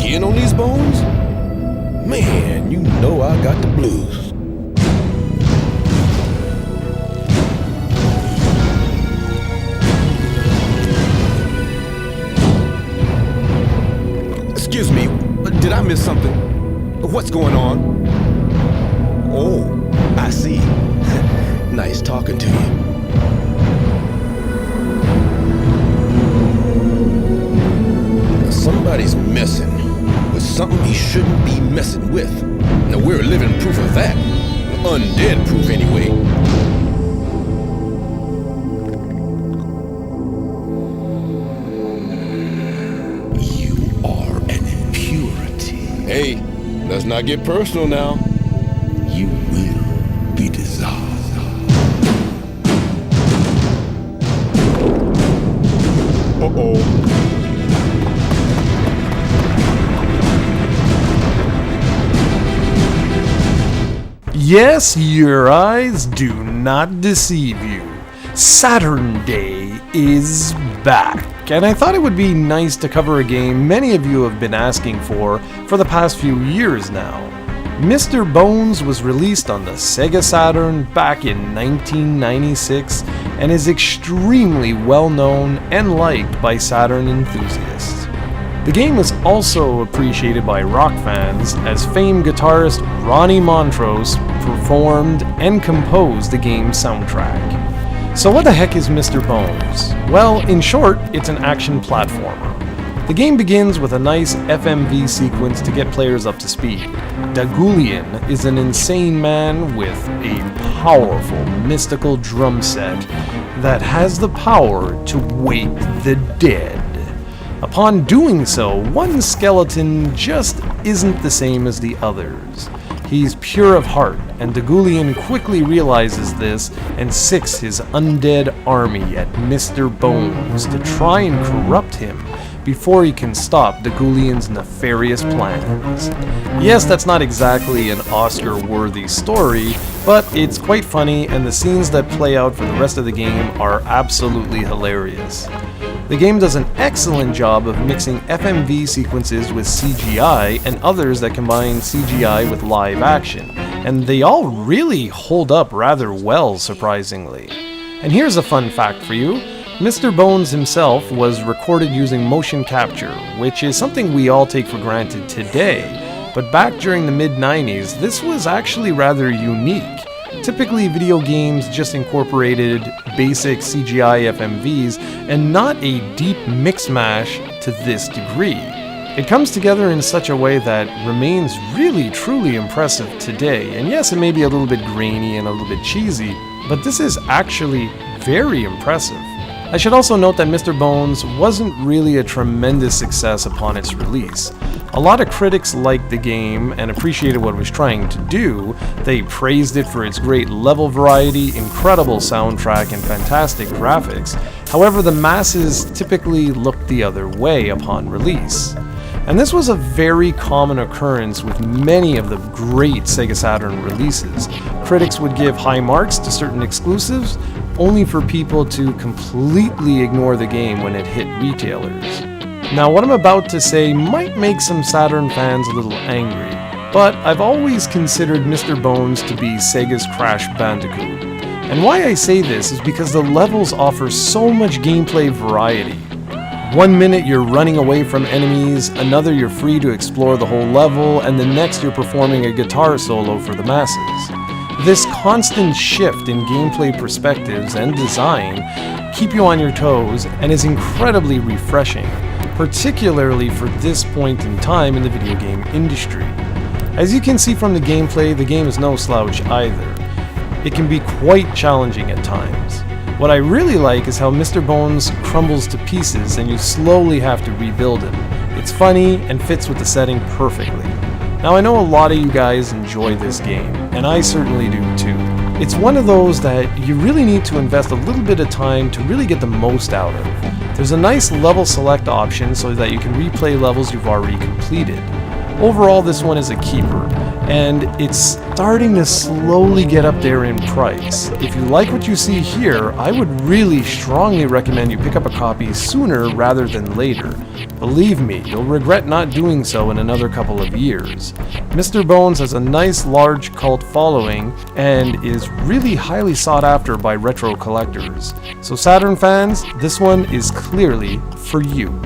again on these bones? Man, you know I got the blues. Excuse me, did I miss something? What's going on? Oh, I see. Nice talking to you. Somebody's messing with something he shouldn't be messing with. Now we're living proof of that. Undead proof anyway. You are an impurity. Hey, let's not get personal now. You will be dissolved. Uh-oh. Yes, your eyes do not deceive you. Saturn Day is back, and I thought it would be nice to cover a game many of you have been asking for the past few years now. Mr. Bones was released on the SEGA Saturn back in 1996 and is extremely well known and liked by Saturn enthusiasts. The game was also appreciated by rock fans, as famed guitarist Ronnie Montrose performed and composed the game's soundtrack. So what the heck is Mr. Bones? Well, in short, it's an action platformer. The game begins with a nice FMV sequence to get players up to speed. Dagulian is an insane man with a powerful mystical drum set that has the power to wake the dead. Upon doing so, one skeleton just isn't the same as the others. He's pure of heart, and Dagulian quickly realizes this and sicks his undead army at Mr. Bones to try and corrupt him before he can stop Dagulian's nefarious plans. Yes, that's not exactly an Oscar-worthy story, but it's quite funny, and the scenes that play out for the rest of the game are absolutely hilarious. The game does an excellent job of mixing FMV sequences with CGI and others that combine CGI with live action, and they all really hold up rather well, surprisingly. And here's a fun fact for you. Mr. Bones himself was recorded using motion capture, which is something we all take for granted today, but back during the mid-90s, this was actually rather unique. Typically, video games just incorporated basic CGI FMVs and not a deep mix-mash to this degree. It comes together in such a way that remains really truly impressive today, and yes, it may be a little bit grainy and a little bit cheesy, but this is actually very impressive. I should also note that Mr. Bones wasn't really a tremendous success upon its release. A lot of critics liked the game and appreciated what it was trying to do. They praised it for its great level variety, incredible soundtrack, and fantastic graphics. However, the masses typically looked the other way upon release. And this was a very common occurrence with many of the great SEGA Saturn releases. Critics would give high marks to certain exclusives, only for people to completely ignore the game when it hit retailers. Now, what I'm about to say might make some Saturn fans a little angry, but I've always considered Mr. Bones to be Sega's Crash Bandicoot. And why I say this is because the levels offer so much gameplay variety. One minute you're running away from enemies, another you're free to explore the whole level, and the next you're performing a guitar solo for the masses. This constant shift in gameplay perspectives and design keep you on your toes and is incredibly refreshing, particularly for this point in time in the video game industry. As you can see from the gameplay, the game is no slouch either. It can be quite challenging at times. What I really like is how Mr. Bones crumbles to pieces and you slowly have to rebuild him. It's funny and fits with the setting perfectly. Now, I know a lot of you guys enjoy this game, and I certainly do too. It's one of those that you really need to invest a little bit of time to really get the most out of. There's a nice level select option so that you can replay levels you've already completed. overall this one is a keeper, and it's starting to slowly get up there in price. If you like what you see here, I would really strongly recommend you pick up a copy sooner rather than later. Believe me, you'll regret not doing so in another couple of years. Mr. Bones has a nice large cult following and is really highly sought after by retro collectors. So Saturn fans, this one is clearly for you.